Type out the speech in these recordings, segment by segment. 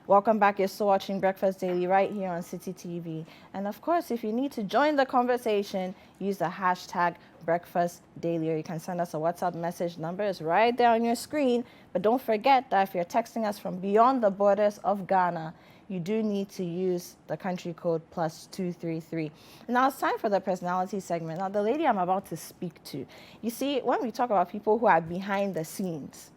Welcome back. You're still watching Breakfast Daily right here on City TV. And of course, if you need to join the conversation, use the hashtag Breakfast Daily, or you can send us a WhatsApp message. Number is right there on your screen. But don't forget that if you're texting us from beyond the borders of Ghana, you do need to use the country code +233. Now it's time for the personality segment. Now the lady I'm about to speak to, you see, when we talk about people who are behind the scenes,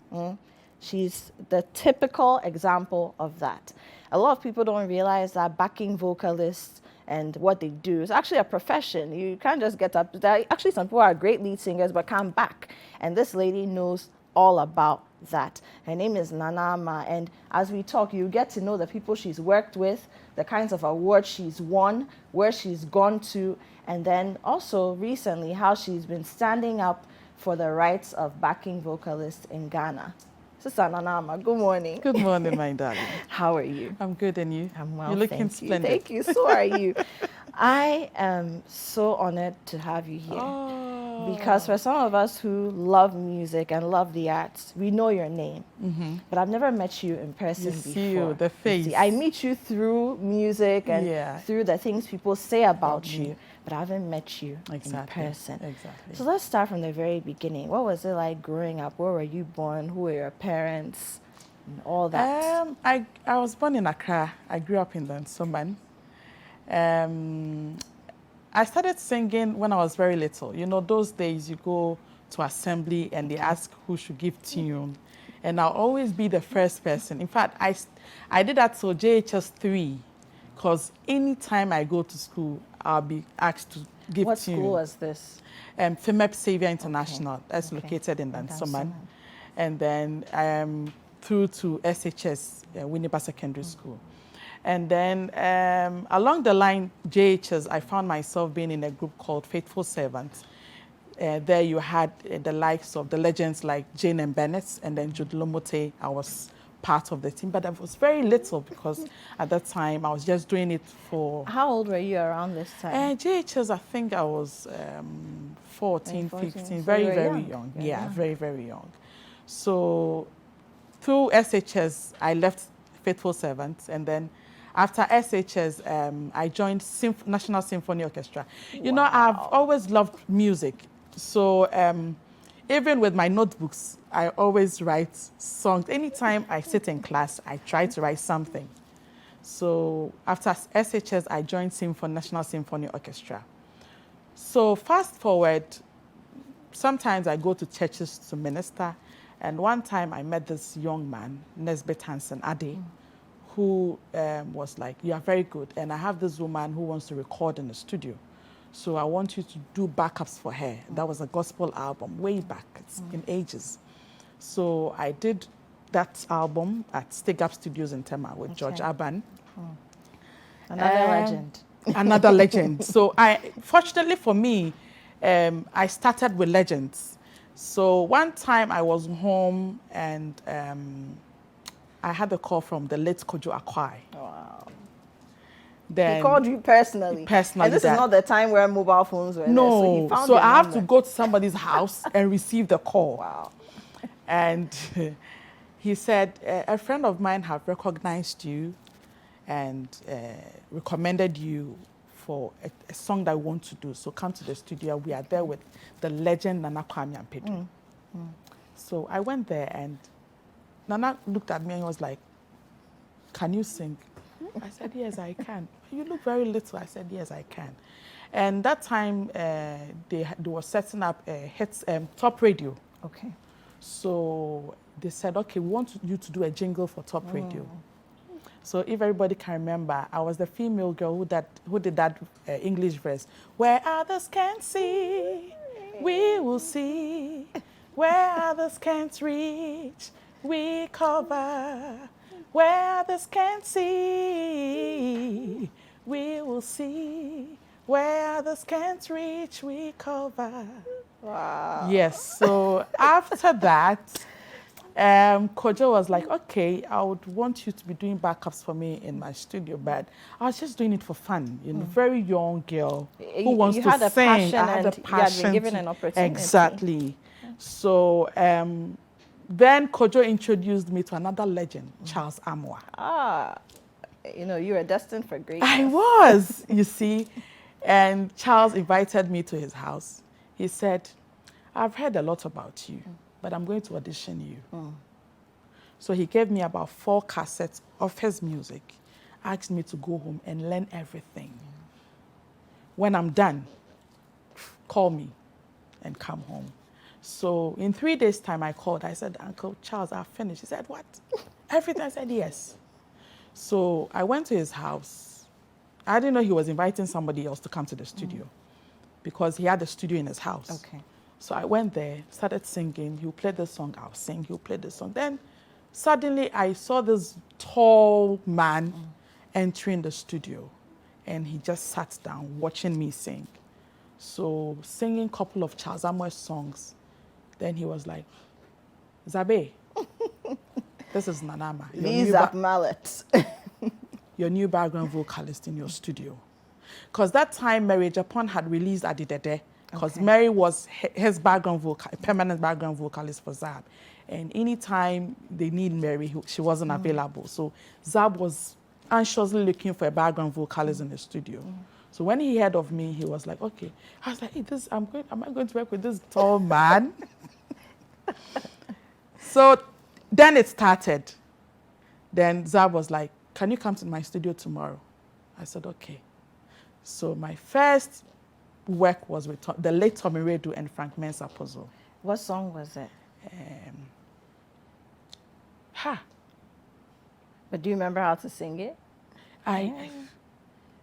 she's the typical example of that. A lot of people don't realize that backing vocalists and what they do is actually a profession. You can't just get up. Actually, some people are great lead singers but can't back. And this lady knows all about that. Her name is Nana Ma, and as we talk, you get to know the people she's worked with, the kinds of awards she's won, where she's gone to, and then also recently how she's been standing up for the rights of backing vocalists in Ghana. Sister Nana Ma, good morning. Good morning, my darling. How are you? I'm good, and you? I'm well, You're looking thank you. splendid. Thank you. So are you. I am so honored to have you here. Oh. Because for some of us who love music and love the arts, we know your name. But I've never met you in person before. See you, the face. See, I meet you through music and through the things people say about you, but I haven't met you in person. Exactly. So let's start from the very beginning. What was it like growing up? Where were you born? Who were your parents? And all that. I was born in Accra. I grew up in Dansoman. I started singing when I was very little. You know, those days you go to assembly and they ask who should give tune. And I'll always be the first person. In fact, I did that till JHS 3, because anytime I go to school, I'll be asked to give tune. What school was this? FEMEP Xavier International. That's located in Dansoman. And then through to SHS, Winneba Secondary School. And then along the line, JHS, I found myself being in a group called Faithful Servants. There you had the likes of the legends like Jane and Bennett, and then Jude Lomote. I was part of the team, but I was very little because at that time I was just doing it for... How old were you around this time? JHS, I think I was 14, 15, so very young. Yeah, very, very young. So through SHS, I left Faithful Servants, and then after SHS, I joined National Symphony Orchestra. You know, I've always loved music. So even with my notebooks, I always write songs. Anytime I sit in class, I try to write something. So after SHS, I joined National Symphony Orchestra. So fast forward, sometimes I go to churches to minister. And one time I met this young man, Nesbeth Hansen Ade, who was like, you are very good, and I have this woman who wants to record in the studio. So I want you to do backups for her. That was a gospel album way back. It's been ages. So I did that album at Stick Up Studios in Tema with George Aban. Another legend. Another legend. So fortunately for me, I started with legends. So one time I was home and I had a call from the late Kojo Akwai. Wow. Then he called you personally. Personally. And this is not the time where mobile phones were no. there. So he found so your I have number. to go to somebody's house and receive the call. Wow. And he said, a friend of mine have recognized you and recommended you for a song that I want to do. So come to the studio. We are there with the legend Nana Kwame Ampedu. So I went there and Nana looked at me and was like, can you sing? I said, yes, I can. You look very little. I said, yes, I can. And that time, they were setting up Top Radio. Okay. So they said, okay, we want you to do a jingle for Top Radio. So if everybody can remember, I was the female girl who did that English verse. Where others can't see, we will see. Where others can't reach, we cover. Where others can't see, we will see. Where others can't reach, we cover. Wow. Yes, so after that, Kojo was like, okay, I would want you to be doing backups for me in my studio, but I was just doing it for fun. You know, very young girl who wants to sing. I had a passion and you had been given an opportunity. Exactly. So Then Kojo introduced me to another legend, Charles Amoah. Ah, you know, you were destined for greatness. I was, you see. And Charles invited me to his house. He said, I've heard a lot about you, but I'm going to audition you. So he gave me about 4 cassettes of his music, asked me to go home and learn everything. When I'm done, call me and come home. So in 3 days' time, I called. I said, Uncle Charles, I've finished. He said, what? Everything? I said, yes. So I went to his house. I didn't know he was inviting somebody else to come to the studio because he had a studio in his house. Okay. So I went there, started singing. He'll play the song, I'll sing. He'll play the song. Then suddenly I saw this tall man entering the studio, and he just sat down watching me sing. So singing a couple of Charles Amoah's songs. Then he was like, Zabe, this is Nanama. These are mallets. Your new background vocalist in your studio. Because that time Mary Japan had released Adidede, because Mary was his background permanent background vocalist for Zab. And anytime they need Mary, she wasn't available. So Zab was anxiously looking for a background vocalist in the studio. So when he heard of me, he was like, okay. I was like, hey, am I going to work with this tall man? So then it started. Then Zab was like, can you come to my studio tomorrow? I said, okay. So my first work was with the late Tommy Redu and Frank Mensah Puzzle. What song was it? But do you remember how to sing it? It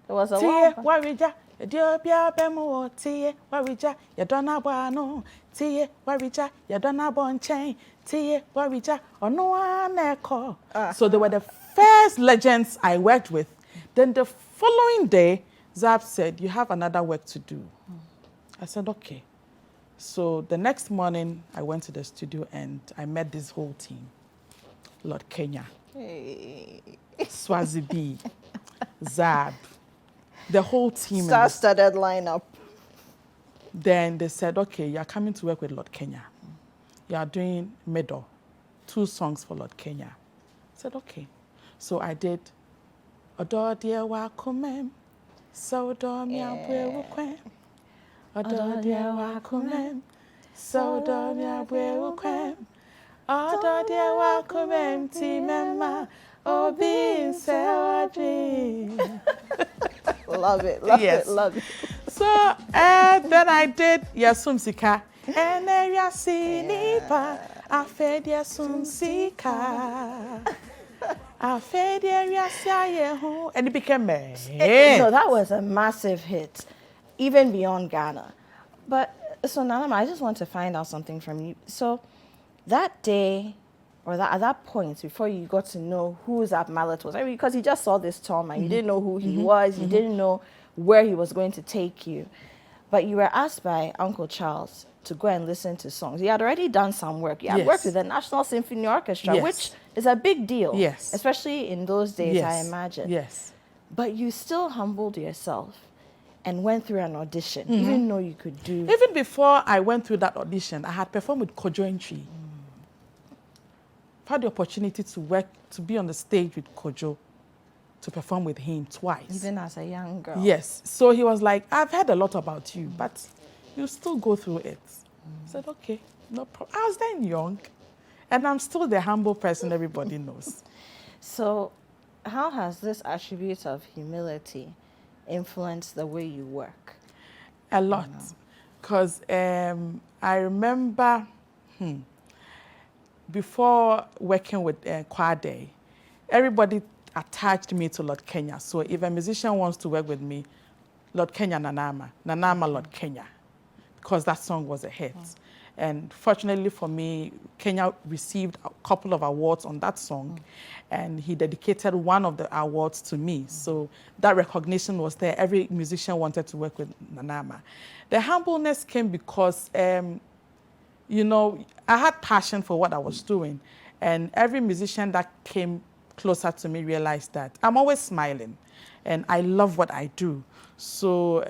was a long Warija, Diobia Bemo, Tie, Warija, Yadona Bano, Tie, Warija, Yadona Bonchain, Tie, Warija, or no one echo. So they were the first legends I worked with. Then the following day, Zab said, you have another work to do. I said, okay. So the next morning, I went to the studio and I met this whole team. Lord Kenya, Swazi B, Zab, the whole team. Star-studded lineup. Then they said, okay, you're coming to work with Lord Kenya. You are doing middle, 2 songs for Lord Kenya. I said, okay. So I did Odo Dear Wakumem, So Do Mi Abwe Ukwem. Odo Dear Wakumem, So Do Mi Abwe Ukwem. Odo Dear Wakumem, Timema, Obi Insewadri. Love it, love Yes. it, love it. So then I did Yasum Sika. And then Yasi Nipa, I fed Yasum Sika. I fed Yasi, and it became a hit. So that was a massive hit, even beyond Ghana. But so Nanama, I just want to find out something from you. So that day, or at that point, before you got to know who Zab Mallet was, because you just saw this tall man, you didn't know who he was, you didn't know where he was going to take you. But you were asked by Uncle Charles to go and listen to songs. He had already done some work. He had worked with the National Symphony Orchestra, which is a big deal. Yes. Especially in those days, I imagine. Yes. But you still humbled yourself and went through an audition, even though you could do... Even before I went through that audition, I had performed with Kojo Entry. I've had the opportunity to work, to be on the stage with Kojo, to perform with him twice. Even as a young girl. Yes. So he was like, I've heard a lot about you, but you still go through it. I said, okay, no problem. I was then young, and I'm still the humble person everybody knows. So how has this attribute of humility influenced the way you work? A lot. Because I remember before working with Kwade, everybody attached me to Lord Kenya. So if a musician wants to work with me, Lord Kenya Nanama, Nanama Lord Kenya, because that song was a hit. And fortunately for me, Kenya received a couple of awards on that song, and he dedicated one of the awards to me. So that recognition was there. Every musician wanted to work with Nanama. The humbleness came because, you know, I had passion for what I was doing, and every musician that came closer to me realized that I'm always smiling, and I love what I do. So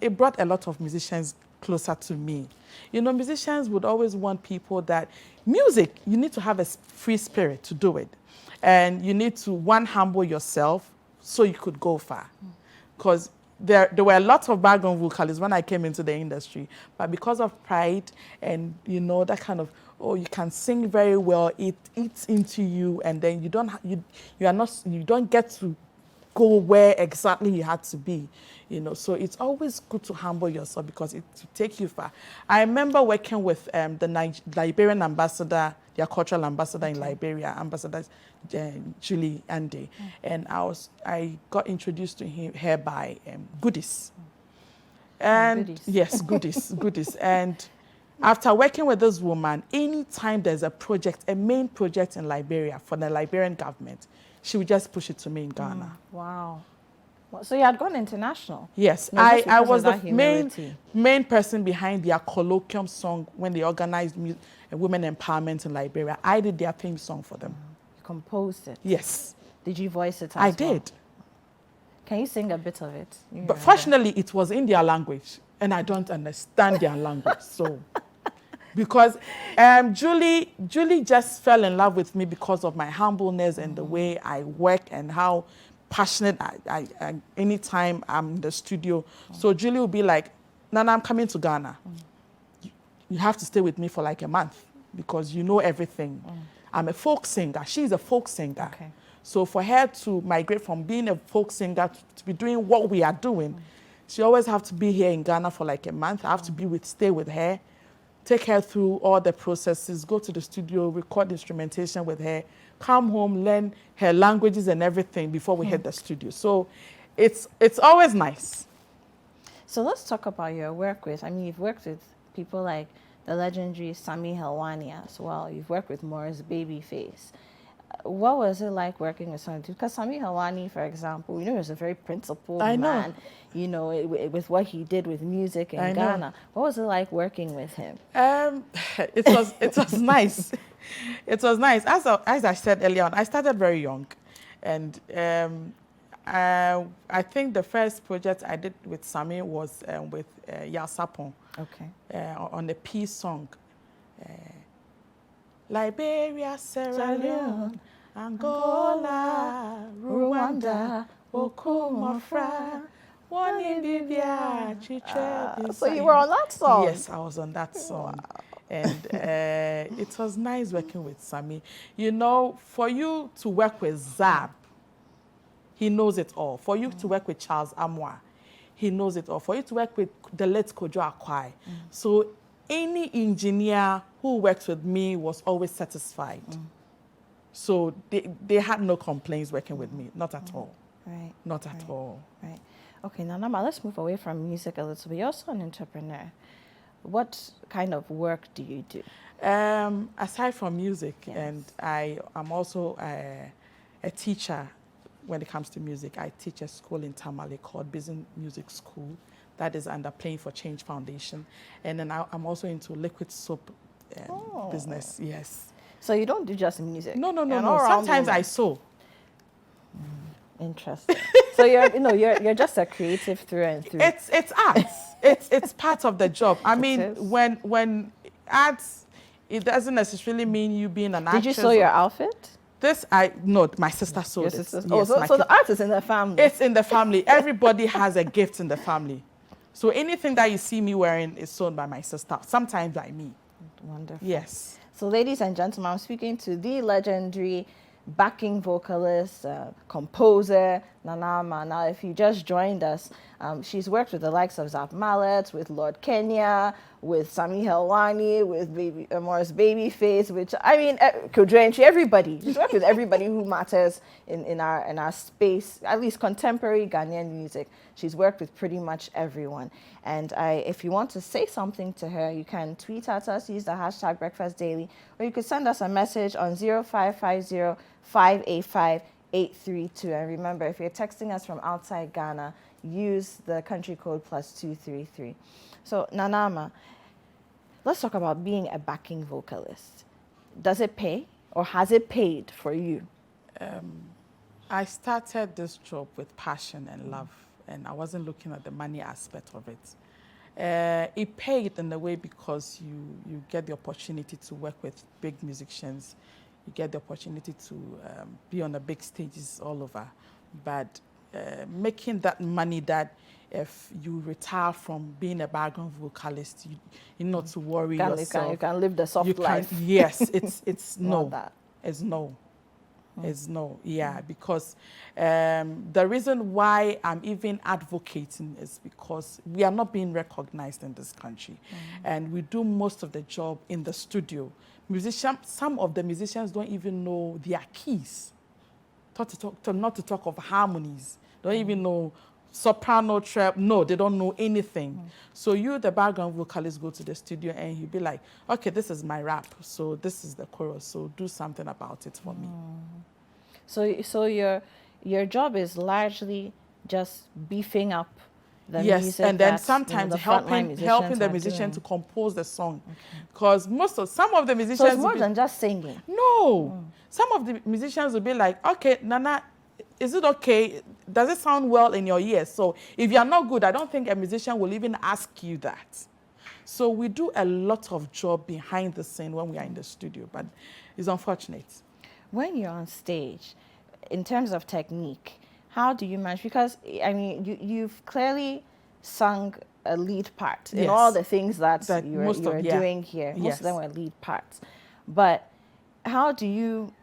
it brought a lot of musicians closer to me. You know, musicians would always want people that music, you need to have a free spirit to do it. And you need to, one, humble yourself so you could go far. Because there were lots of background vocalists when I came into the industry, but because of pride and, you know, that kind of, oh, you can sing very well, it eats into you, and then you don't get to go where exactly you had to be, you know. So it's always good to humble yourself because it will take you far. I remember working with the Liberian ambassador, their cultural ambassador in Liberia, Ambassador Julie Ande, and I got introduced to her by Goodies. And Goodies. yes, Goodies. And after working with this woman, anytime there's a project, a main project in Liberia for the Liberian government, she would just push it to me in Ghana. Wow. So you had gone international? Yes, No, I was the humility. main person behind their colloquium song when they organized women empowerment in Liberia. I did their theme song for them. You composed it? Yes. Did you voice it as I did. Can you sing a bit of it? But fortunately, it was in their language, and I don't understand their language. So, because Julie just fell in love with me because of my humbleness and the way I work and how passionate I anytime I'm in the studio. So Julie will be like, Nana, I'm coming to Ghana. You have to stay with me for like a month because you know everything. I'm a folk singer. She's a folk singer. Okay. So for her to migrate from being a folk singer to be doing what we are doing, she always have to be here in Ghana for like a month. I have to stay with her, take her through all the processes, go to the studio, record instrumentation with her, come home, learn her languages and everything before we hit the studio. So it's always nice. So let's talk about your work with, I mean, you've worked with people like the legendary Sammy Helwani as well. You've worked with Morris Babyface. What was it like working with Sammy? Because Sammy Helwani, for example, you know, he was a very principled man, you know, with what he did with music in Ghana. What was it like working with him? It was nice. It was nice. As I said earlier on, I started very young. And I think the first project I did with Sammy was with Yasapon. Okay. On the peace song. Liberia, Sierra Leone, Angola, Rwanda, Okomofra, so you were on that song? Yes, I was on that song. Wow. And it was nice working with Sammy. You know, for you to work with Zab, he knows it all. For you to work with Charles Amwa, he knows it all. For you to work with the late Kojo Akwai. So any engineer who works with me was always satisfied. So they had no complaints working with me, not at all. Right. Not at all. Right. Okay, now Nama, let's move away from music a little bit. You're also an entrepreneur. What kind of work do you do? Aside from music, Yes. and I'm also a teacher when it comes to music. I teach a school in Tamale called Business Music School. That is under Playing for Change Foundation. And then I'm also into liquid soap business, yes. So you don't do just music? No. Sometimes I sew. Interesting. So you're just a creative through and through. It's arts. it's part of the job. I mean, when arts, it doesn't necessarily mean you being an actress. Did you sew your outfit? No, my sister sewed it. Yes, so the art is in the family. It's in the family. Everybody has a gift in the family. So anything that you see me wearing is sewn by my sister, sometimes by me. Wonderful. Yes. So ladies and gentlemen, I'm speaking to the legendary backing vocalist, composer, Nanama. Now, if you just joined us, she's worked with the likes of Zap Mallet, with Lord Kenya, with Sammy Helwani, with Morris Babyface, which, I mean, Kodrenchi, everybody. She's worked with everybody who matters in our space, at least contemporary Ghanaian music. She's worked with pretty much everyone. And if you want to say something to her, you can tweet at us, use the hashtag Breakfast Daily, or you could send us a message on 0550-585-832. And remember, if you're texting us from outside Ghana, use the country code +233. So, Nanama, let's talk about being a backing vocalist. Does it pay, or has it paid for you? I started this job with passion and love, and I wasn't looking at the money aspect of it. It paid in a way because you get the opportunity to work with big musicians. You get the opportunity to be on the big stages all over. But making that money that if you retire from being a background vocalist, you're not to worry yourself. You can live the soft life. Yes, it's no. That. It's no. It's no, yeah, because the reason why I'm even advocating is because we are not being recognized in this country. And we do most of the job in the studio. Some of the musicians don't even know their keys, not to talk of harmonies, don't even know soprano, trap, no, they don't know anything. So you, the background vocalist, go to the studio and you'll be like, okay, this is my rap, so this is the chorus, so do something about it for me. So your job is largely just beefing up the yes, music. And then that, sometimes the helping the musician to compose the song. Because some of the musicians... So it's more than just singing? No. Some of the musicians will be like, okay, Nana, is it okay? Does it sound well in your ears? So if you're not good, I don't think a musician will even ask you that. So we do a lot of job behind the scene when we are in the studio, but it's unfortunate. When you're on stage, in terms of technique, how do you manage? Because, I mean, you've clearly sung a lead part in all the things that you're doing here. Most of them were lead parts. But how do you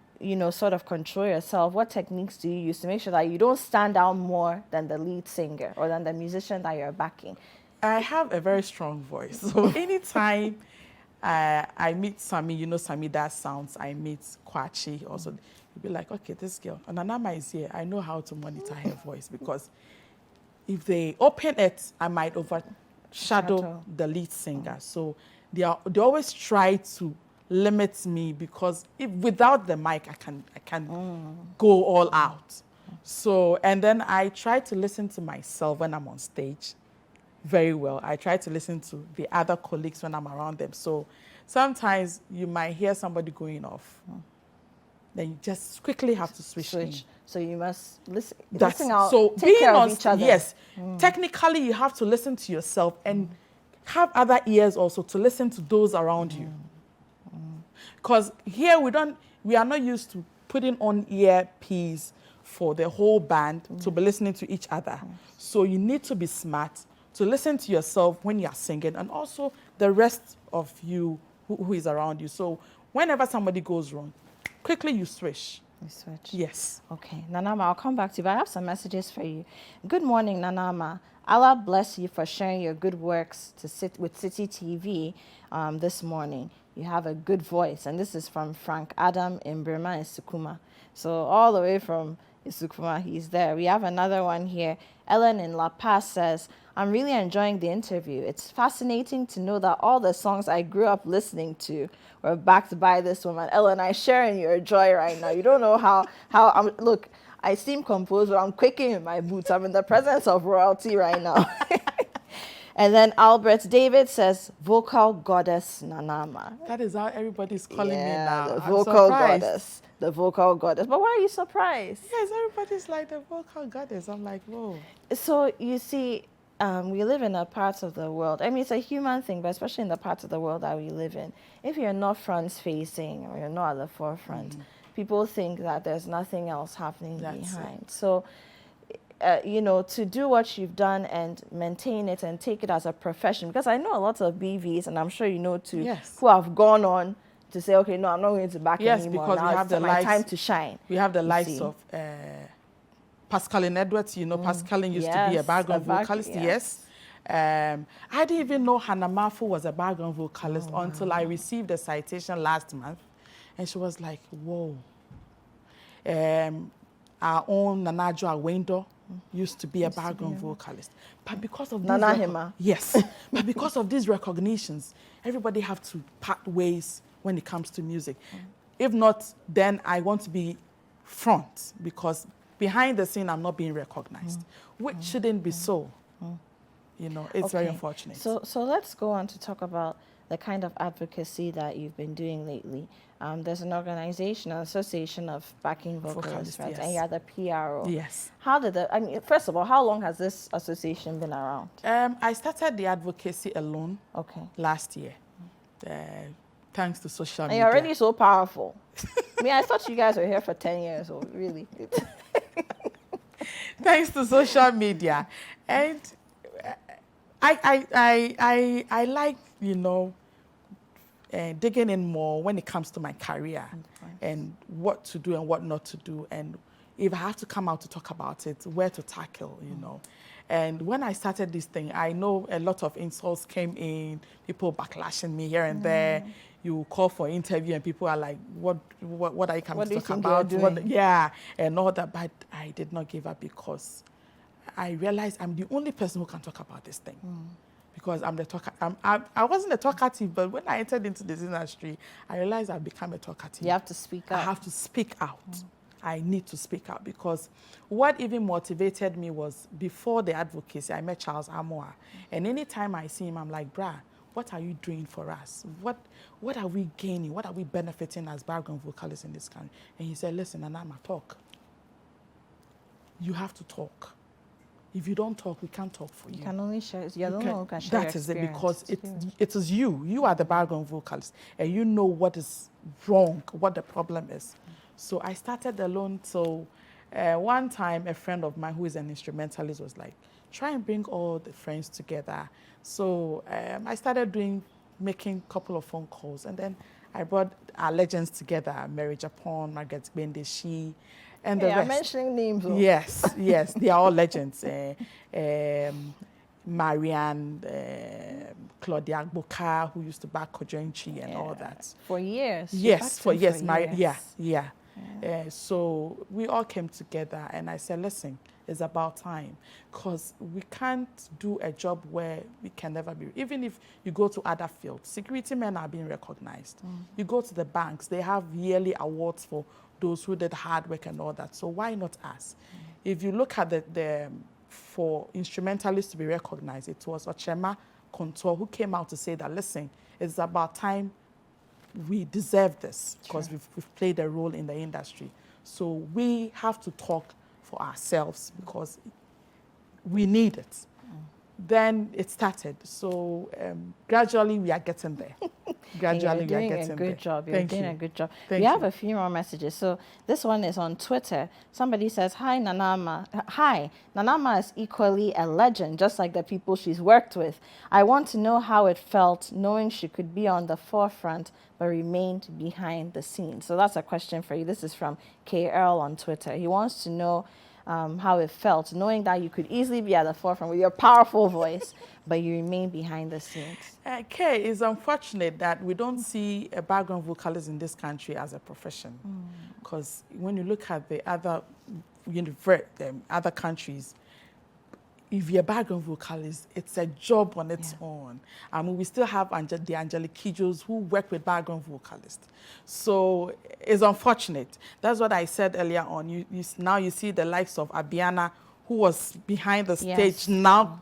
sort of control yourself? What techniques do you use to make sure that you don't stand out more than the lead singer or than the musician that you're backing? I have a very strong voice. So anytime I meet Sami, Sami that sounds, I meet Kwachi also, you'll be like, okay, this girl, Nanama is here. I know how to monitor her voice because if they open it, I might overshadow the lead singer. So they always try to limit me because without the mic, I can go all out. So, and then I try to listen to myself when I'm on stage very well. I try to listen to the other colleagues when I'm around them. So sometimes you might hear somebody going off. Then you just quickly have to switch. So you must listen out, so take care of each other. Yes, technically you have to listen to yourself and have other ears also to listen to those around you. Because here we are not used to putting on earpiece for the whole band to be listening to each other. So you need to be smart to listen to yourself when you are singing and also the rest of you who is around you. So whenever somebody goes wrong, quickly you switch. You switch? Yes. Okay. Nanama, I'll come back to you, but I have some messages for you. Good morning, Nanama. Allah bless you for sharing your good works with City TV this morning. You have a good voice. And this is from Frank Adam in Burma and Sukuma. So all the way from Isukuma, he's there. We have another one here. Ellen in La Paz says, I'm really enjoying the interview. It's fascinating to know that all the songs I grew up listening to were backed by this woman. Ellen, I share in your joy right now. You don't know how look, I seem composed, but I'm quaking in my boots. I'm in the presence of royalty right now. And then Albert David says, vocal goddess Nanama. That is how everybody's calling me now. The vocal goddess. The vocal goddess. But why are you surprised? Yes, everybody's like the vocal goddess. I'm like, whoa. So you see, we live in a part of the world. I mean, it's a human thing, but especially in the parts of the world that we live in. If you're not front-facing or you're not at the forefront, people think that there's nothing else happening behind. So, to do what you've done and maintain it and take it as a profession, because I know a lot of BVs, and I'm sure you know too, who have gone on to say, okay, no, I'm not going to back anymore. Because now we have my time to shine. We have the likes of Pascaline Edwards. Pascaline used to be a background vocalist. Yes. I didn't even know Hannah Mafu was a background vocalist until I received a citation last month. And she was like, whoa. Our own Nanajo Awendo used to be a background vocalist. But because of but because of these recognitions, everybody have to part ways when it comes to music. If not, then I want to be front because behind the scene I'm not being recognized, which shouldn't be so. It's very unfortunate. So let's go on to talk about the kind of advocacy that you've been doing lately. There's an organization, an association of backing vocalists, right? Yes. And you're the PRO. Yes. How did I mean, first of all, how long has this association been around? I started the advocacy alone last year, thanks to social media. And you're already so powerful. I mean, I thought you guys were here for 10 years, or really. Thanks to social media. And I like, digging in more when it comes to my career and what to do and what not to do. And if I have to come out to talk about it, where to tackle, And when I started this thing, I know a lot of insults came in, people backlashing me here and there. You call for interview and people are like, what are you coming to talk about? And all that. But I did not give up because I realized I'm the only person who can talk about this thing. Because I'm the talker. I wasn't a talkative, but when I entered into this industry, I realized I've become a talkative. You have to speak out. I have to speak out. I need to speak out because what even motivated me was before the advocacy, I met Charles Amoa. And anytime I see him, I'm like, brah, what are you doing for us? What are we gaining? What are we benefiting as background vocalists in this country? And he said, listen, Nanama, talk. You have to talk. If you don't talk, we can't talk for you. You can only share. You're the one who can share. That is it, because it is you. You are the background vocalist, and you know what is wrong, what the problem is. So I started alone. So one time, a friend of mine who is an instrumentalist was like, try and bring all the friends together. So I started making a couple of phone calls, and then I brought our legends together: Mary Japan, Margaret Bendeshi, and the rest. I'm mentioning names. Yes, they are all legends. Marianne, Claudia Agboka, who used to back Kojoinchi and all that. For years. Yes, for years. So we all came together, and I said, listen, it's about time, because we can't do a job where we can never be. Even if you go to other fields, security men are being recognized. You go to the banks, they have yearly awards for those who did hard work and all that. So why not us? If you look at for instrumentalists to be recognized, it was Ochema Kontor who came out to say that, listen, it's about time we deserve this, because we've played a role in the industry. So we have to talk for ourselves because we need it. Then it started. So gradually we are getting there. Gradually we are getting there. You're doing a good job. Thank you. Doing a good job. Thank we you. have a few more messages. So this one is on Twitter. Somebody says, hi, Nanama. Hi, Nanama is equally a legend, just like the people she's worked with. I want to know how it felt knowing she could be on the forefront but remained behind the scenes. So that's a question for you. This is from K. Earl on Twitter. He wants to know how it felt knowing that you could easily be at the forefront with your powerful voice, but you remain behind the scenes. Okay, it's unfortunate that we don't see a background vocalist in this country as a profession, because when you look at the other, other countries, if you're a background vocalist, it's a job on its own. I mean, we still have the Angelic Kijos who work with background vocalists. So it's unfortunate. That's what I said earlier on. Now you see the likes of Abiana, who was behind the stage. Now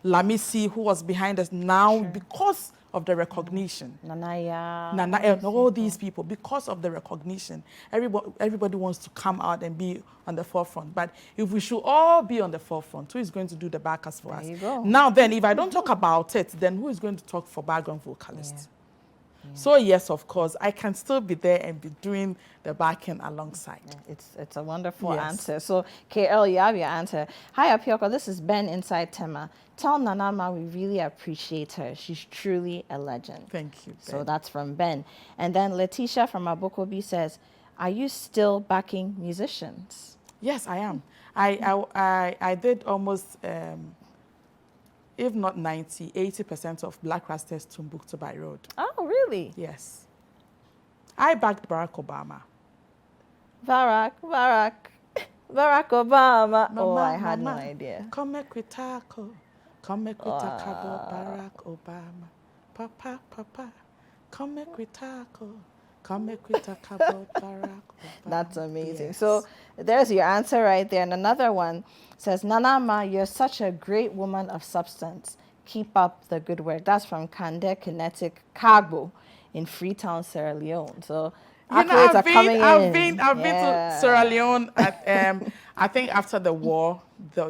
Lamisi, who was behind us now because of the recognition. Nanaya. And all these people, because of the recognition, everybody wants to come out and be on the forefront. But if we should all be on the forefront, who is going to do the backers for us? There you go. Now then, if I don't talk about it, then who is going to talk for background vocalists? So yes, of course, I can still be there and be doing the backing alongside. It's a wonderful answer. So KL, you have your answer. Hi, Apioko. This is Ben inside Tema. Tell Nanama we really appreciate her. She's truly a legend. Thank you, Ben. So that's from Ben. And then Letitia from Abokobi says, are you still backing musicians? Yes, I am. I did almost, if not 90, 80% of Black Rastas Timbuktu by road. Oh, really? Yes. I backed Barack Obama. Barack Obama. Mama, I had Mama, no idea. Come make we tackle. Come make we talk about Barack Obama. Papa, come make we tackle. Come make we talk about Barack Obama. That's amazing. Yes. So there's your answer right there. And another one says, Nanama, you're such a great woman of substance. Keep up the good work. That's from Kande Kinetic Cargo in Freetown, Sierra Leone. So accolades are coming in. I've been to Sierra Leone at, I think after the war,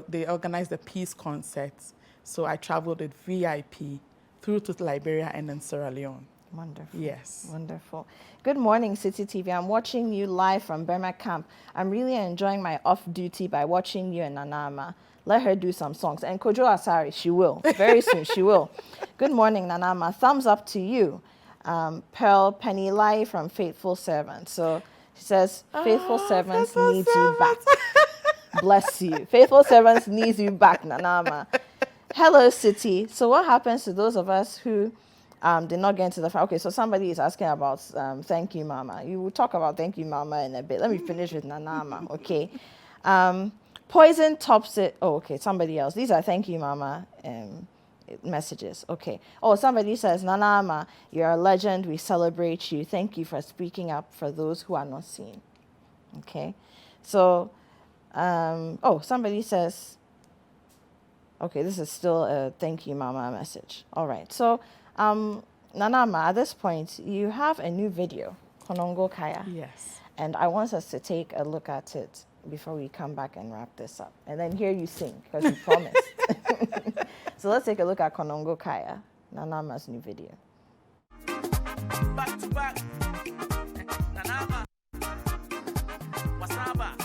they organized the peace concerts. So I traveled with VIP through to Liberia and then Sierra Leone. Wonderful. Yes. Wonderful. Good morning, City TV. I'm watching you live from Burma Camp. I'm really enjoying my off duty by watching you and Nanama. Let her do some songs. And Kojo Asari, she will. Very soon, she will. Good morning, Nanama. Thumbs up to you. Pearl Penny Lai from Faithful Servant. So she says, Faithful Servants needs you back. Bless you. Faithful Servants needs you back, Nanama. Hello, City. So what happens to those of us who did not get into the okay, so somebody is asking about Thank You Mama. You will talk about Thank You Mama in a bit. Let me finish with Nanama, okay? Poison tops it. Oh, okay, somebody else. These are Thank You Mama messages. Okay. Oh, somebody says, Nanama, you're a legend. We celebrate you. Thank you for speaking up for those who are not seen. Okay. So, oh, somebody says, okay, this is still a Thank You Mama message. All right. So, Nanama, at this point, you have a new video, Konongo Kaya. Yes. And I want us to take a look at it before we come back and wrap this up. And then hear you sing, because you promised. So let's take a look at Konongo Kaya, Nanama's new video. Back to back. Nanama. Wasaba.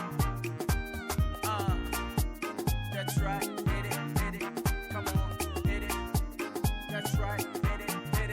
That's right. Hit it. Come on, hit it. That's right. Hit it.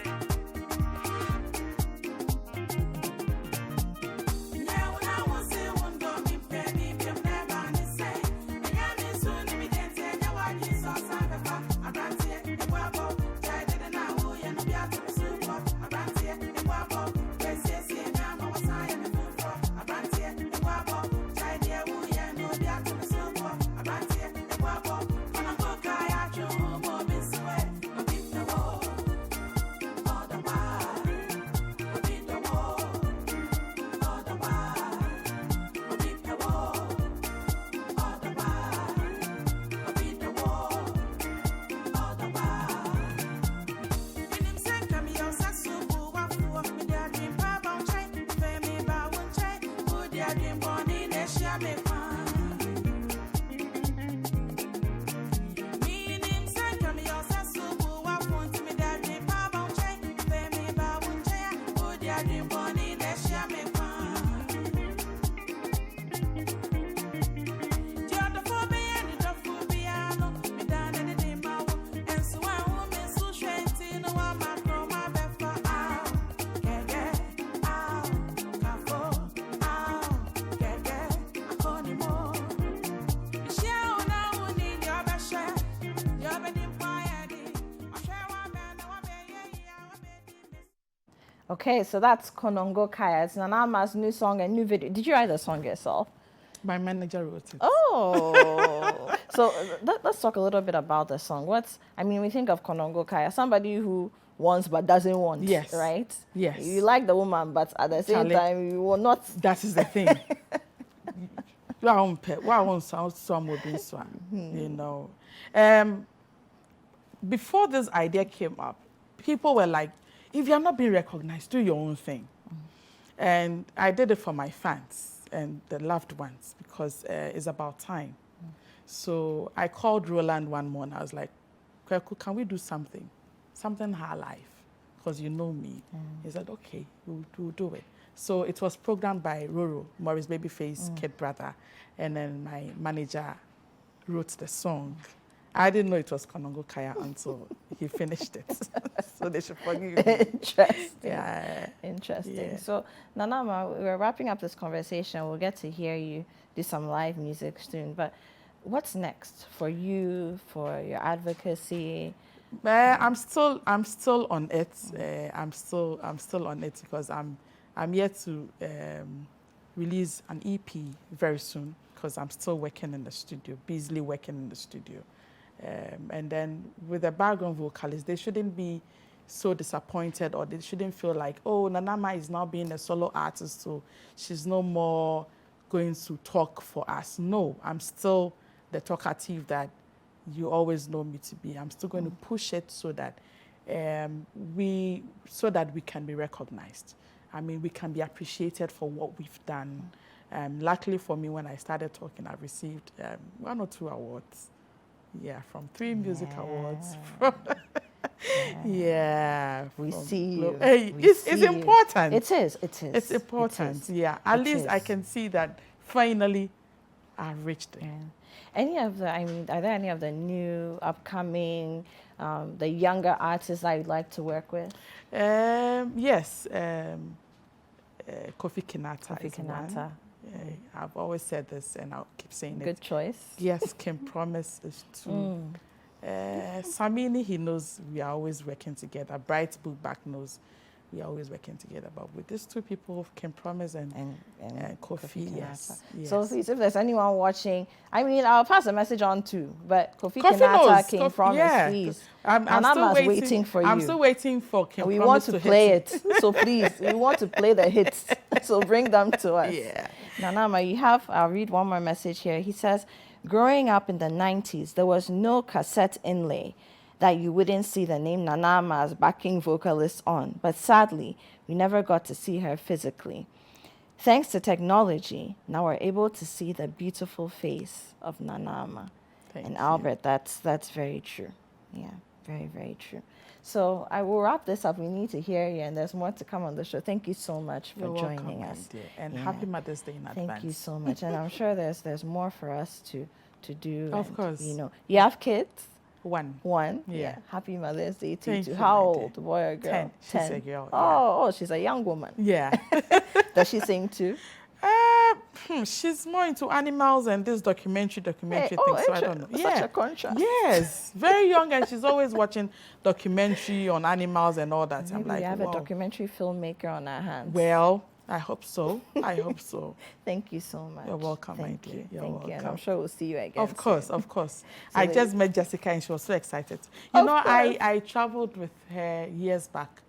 Okay, so that's Konongo Kaya. It's Nanama's new song and new video. Did you write the song yourself? My manager wrote it. Oh, so let's talk a little bit about the song. I mean, we think of Konongo Kaya, somebody who wants but doesn't want. Yes. Right? Yes. You like the woman, but at the same time, you will not. That is the thing. You know. Before this idea came up, people were like, if you're not being recognized, do your own thing. And I did it for my fans and the loved ones because it's about time. So I called Roland one morning. I was like, Kweku, can we do something? Something high life, because you know me. He said, okay, we'll do it. So it was programmed by Roro, Maurice Babyface, kid brother. And then my manager wrote the song. I didn't know it was Konongo Kaya until he finished it. So they should forgive me. Interesting. Yeah. Interesting. Yeah. So, Nanama, we're wrapping up this conversation. We'll get to hear you do some live music soon. But what's next for you, for your advocacy? I'm still on it. I'm still on it because I'm yet to release an EP very soon because I'm still working in the studio, busily working in the studio. And then with a background vocalist, they shouldn't be so disappointed or they shouldn't feel like, oh, Nanama is now being a solo artist, so she's no more going to talk for us. No, I'm still the talkative that you always know me to be. I'm still going to push it so that we can be recognized. I mean, we can be appreciated for what we've done. Luckily for me, when I started talking, I received 1 or 2 awards. Yeah, from 3 music awards. Yeah. We see you. Hey, We it's see you. important. It is. It is. It's important. It is. Yeah. At It least I is. can see that finally I've reached it. Yeah. Any of the, I mean, are there any of the new, upcoming, the younger artists that you'd like to work with? Yes. Kofi Kinata. Kofi is one. Kinata. I've always said this and I'll keep saying Good it. choice. Yes, Kim Promise is two. Samini, he knows we are always working together. Bright Bookback knows we are always working together. But with these 2 people, Kim Promise and Kofi, yes. So please, if there's anyone watching, I mean, I'll pass a message on too. But Kofi Kofi Kinata, knows. Kim Promise, please. I'm still waiting for you. I'm still waiting for Kim And we Promise want to play it. So please, we want to play the hits. So bring them to us. Yeah. Nanama, you have, I'll read one more message here. He says, growing up in the 90s, there was no cassette inlay that you wouldn't see the name Nanama as backing vocalist on. But sadly, we never got to see her physically. Thanks to technology, now we're able to see the beautiful face of Nanama. Thank And you. Albert, that's very true. Yeah, very, very true. So I will wrap this up. We need to hear you, and there's more to come on the show. Thank you so much for You're joining welcome, my us. dear. And Yeah. happy Mother's Day in advance. Thank you so much. And I'm sure there's more for us to do. Of and, course. You know, you have kids? One. One. Yeah. Happy Mother's Day to Thank you. you, How my dear. old? Boy or girl? 10. She's a girl, Oh, she's a young woman. Yeah. Does she sing too? She's more into animals and this documentary Hey, thing, so I don't know. Such a contrast. Yes, very young, and she's always watching documentary on animals and all that. Maybe I'm like, we have wow. a documentary filmmaker on our hands. Well, I hope so. I hope so. Thank you so much. You're welcome, my Thank dear. you. You're Thank you. And welcome. I'm sure we'll see you again. Of course, soon. of course. So I that- just met Jessica and she was so excited. You Of know, course. I traveled with her years back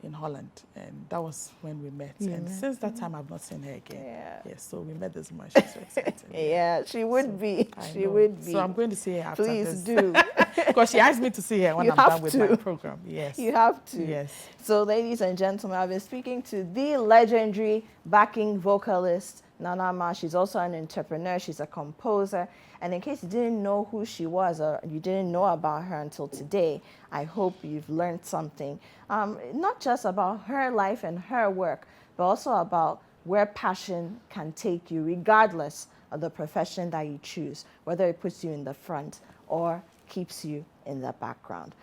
in Holland, and that was when we met. And since that time, I've not seen her again. Yeah. Yes, so we met this month. She's so excited. Yeah, she would be. I She know. would be. So I'm going to see her after Please this. do. Because she asked me to see her when You I'm done have with to. my program. Yes. You have to. Yes. So, ladies and gentlemen, I've been speaking to the legendary backing vocalist, Nanama. She's also an entrepreneur. She's a composer. And in case you didn't know who she was or you didn't know about her until today, I hope you've learned something. Not just about her life and her work, but also about where passion can take you, regardless of the profession that you choose, whether it puts you in the front or keeps you in the background.